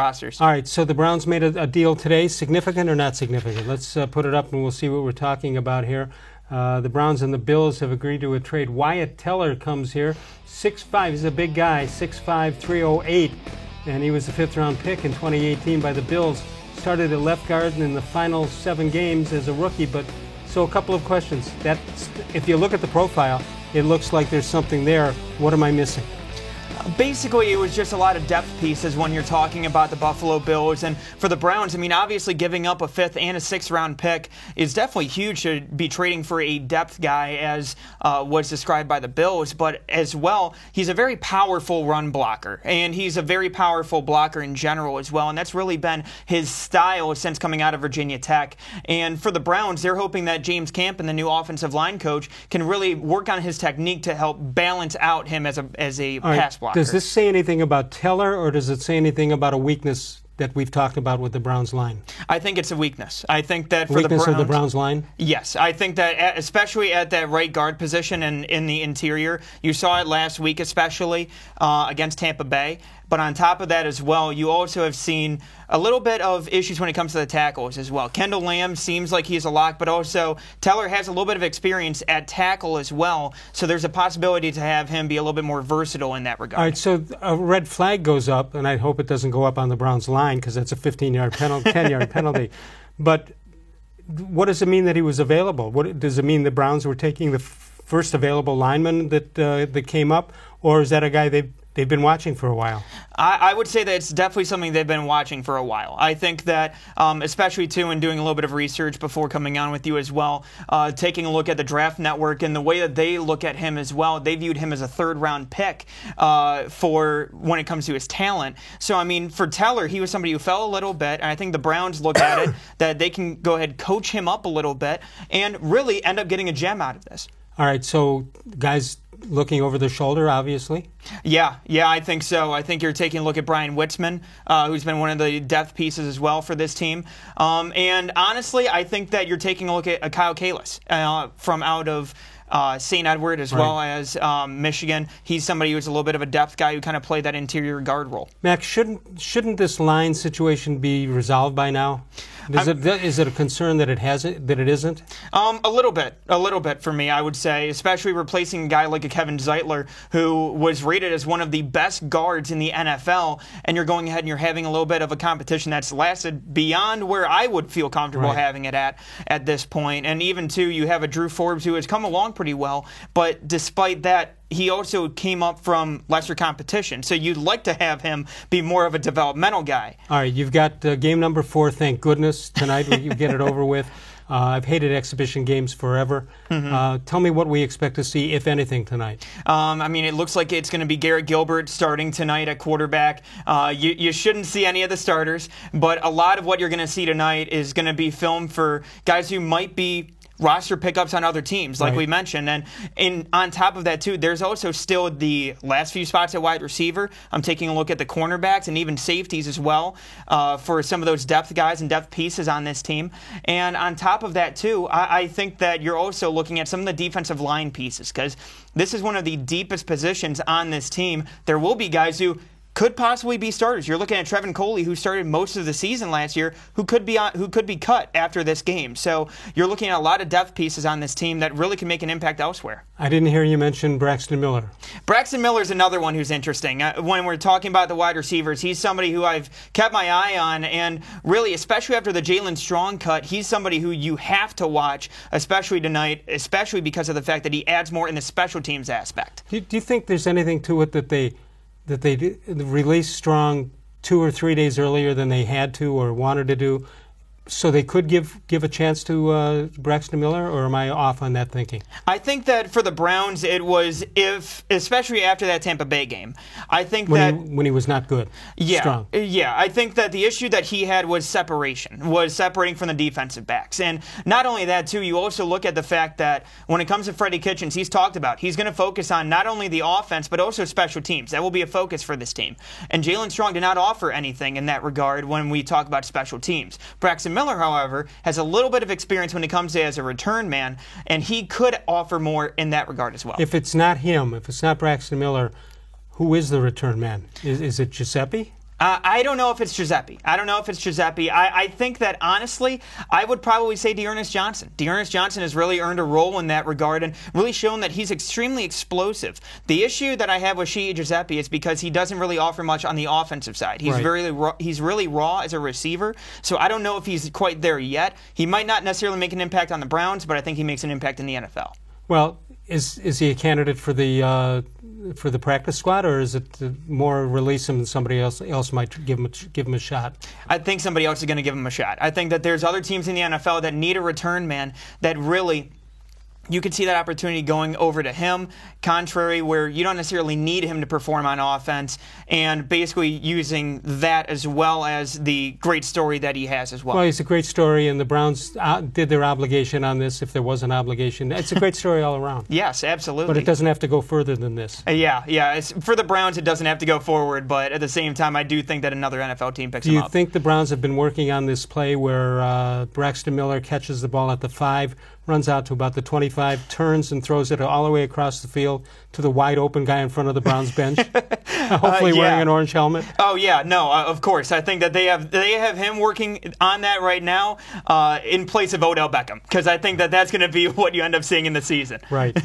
rosters. All right, so the Browns made a deal today. Significant or not significant? Let's put it up and we'll see what we're talking about here. The Browns and the Bills have agreed to a trade. Wyatt Teller comes here, 6'5". He's a big guy, 6'5", 308. And he was a fifth-round pick in 2018 by the Bills. Started at left guard in the final 7 games as a rookie. But so a couple of questions. If you look at the profile, it looks like there's something there. What am I missing? Basically, it was just a lot of depth pieces when you're talking about the Buffalo Bills. And for the Browns, I mean, obviously giving up a 5th and a 6th-round pick is definitely huge to be trading for a depth guy, as was described by the Bills. But as well, he's a very powerful run blocker, and he's a very powerful blocker in general as well. And that's really been his style since coming out of Virginia Tech. And for the Browns, they're hoping that James Campen, the new offensive line coach, can really work on his technique to help balance out him as a pass blocker. Does this say anything about Teller, or does it say anything about a weakness that we've talked about with the Browns line? I think it's a weakness. I think that for weakness the Browns, of the Browns line? Yes. I think that especially at that right guard position and in the interior, you saw it last week especially against Tampa Bay. But on top of that as well, you also have seen a little bit of issues when it comes to the tackles as well. Kendall Lamb seems like he's a lock, but also Teller has a little bit of experience at tackle as well. So there's a possibility to have him be a little bit more versatile in that regard. All right, so a red flag goes up, and I hope it doesn't go up on the Browns line because that's a 15-yard penalty, 10-yard penalty. But what does it mean that he was available? What does it mean the Browns were taking the first available lineman that came up, or is that a guy they've been watching for a while? I would say that it's definitely something they've been watching for a while. I think that, especially too, in doing a little bit of research before coming on with you as well, taking a look at the Draft Network and the way that they look at him as well, they viewed him as a 3rd-round pick for when it comes to his talent. So, I mean, for Teller, he was somebody who fell a little bit, and I think the Browns look at it that they can go ahead and coach him up a little bit and really end up getting a gem out of this. All right, so guys looking over their shoulder, obviously? Yeah, I think so. I think you're taking a look at Brian Witzman, who's been one of the depth pieces as well for this team. And honestly, I think that you're taking a look at Kyle Kalis from out of St. Edward as well as Michigan. He's somebody who's a little bit of a depth guy who kind of played that interior guard role. Max, shouldn't this line situation be resolved by now? Is it a concern that it isn't? A little bit for me, I would say, especially replacing a guy like a Kevin Zeitler, who was rated as one of the best guards in the NFL, and you're going ahead and you're having a little bit of a competition that's lasted beyond where I would feel comfortable having it at this point. And even too, you have a Drew Forbes who has come along pretty well, but despite that, he also came up from lesser competition. So you'd like to have him be more of a developmental guy. All right, you've got game number 4, thank goodness. Tonight you get it over with. I've hated exhibition games forever. Tell me what we expect to see, if anything, tonight. I mean, it looks like it's going to be Garrett Gilbert starting tonight at quarterback. You shouldn't see any of the starters, but a lot of what you're going to see tonight is going to be film for guys who might be roster pickups on other teams, like we mentioned. And on top of that, too, there's also still the last few spots at wide receiver. I'm taking a look at the cornerbacks and even safeties as well for some of those depth guys and depth pieces on this team. And on top of that, too, I think that you're also looking at some of the defensive line pieces, because this is one of the deepest positions on this team. There will be guys who could possibly be starters. You're looking at Trevin Coley, who started most of the season last year, who could be cut after this game. So you're looking at a lot of depth pieces on this team that really can make an impact elsewhere. I didn't hear you mention Braxton Miller. Braxton Miller is another one who's interesting. When we're talking about the wide receivers, he's somebody who I've kept my eye on, and really, especially after the Jalen Strong cut, he's somebody who you have to watch, especially tonight, especially because of the fact that he adds more in the special teams aspect. Do you think there's anything to it that they released Strong 2 or 3 days earlier than they had to or wanted to do, so they could give a chance to Braxton Miller, or am I off on that thinking? I think that for the Browns, it was, especially after that Tampa Bay game, I think when he was not good. Strong. Yeah, I think that the issue that he had was separating from the defensive backs. And not only that, too, you also look at the fact that when it comes to Freddie Kitchens, he's talked about he's going to focus on not only the offense, but also special teams. That will be a focus for this team. And Jalen Strong did not offer anything in that regard when we talk about special teams. Braxton Miller, however, has a little bit of experience when it comes to as a return man, and he could offer more in that regard as well. If it's not him, if it's not Braxton Miller, who is the return man? Is it Giuseppe? I don't know if it's Giuseppe. I think that, honestly, I would probably say Dearness Johnson. Dearness Johnson has really earned a role in that regard and really shown that he's extremely explosive. The issue that I have with Shea Giuseppe is because he doesn't really offer much on the offensive side. He's he's really raw as a receiver, so I don't know if he's quite there yet. He might not necessarily make an impact on the Browns, but I think he makes an impact in the NFL. Well, is he a candidate for the practice squad, or is it more release him and somebody else might give him a shot? I think somebody else is going to give him a shot. I think that there's other teams in the NFL that need a return man that really, you could see that opportunity going over to him, contrary where you don't necessarily need him to perform on offense, and basically using that as well as the great story that he has as well. Well, he's a great story, and the Browns did their obligation on this, if there was an obligation. It's a great story all around. Yes, absolutely. But it doesn't have to go further than this. Yeah. For the Browns, it doesn't have to go forward, but at the same time, I do think that another NFL team picks him up. Do you think the Browns have been working on this play where Braxton Miller catches the ball at the 5, runs out to about the 25, turns and throws it all the way across the field to the wide open guy in front of the Browns bench, hopefully wearing an orange helmet? Oh yeah, no, of course. I think that they have him working on that right now in place of Odell Beckham, because I think that that's going to be what you end up seeing in the season. Right.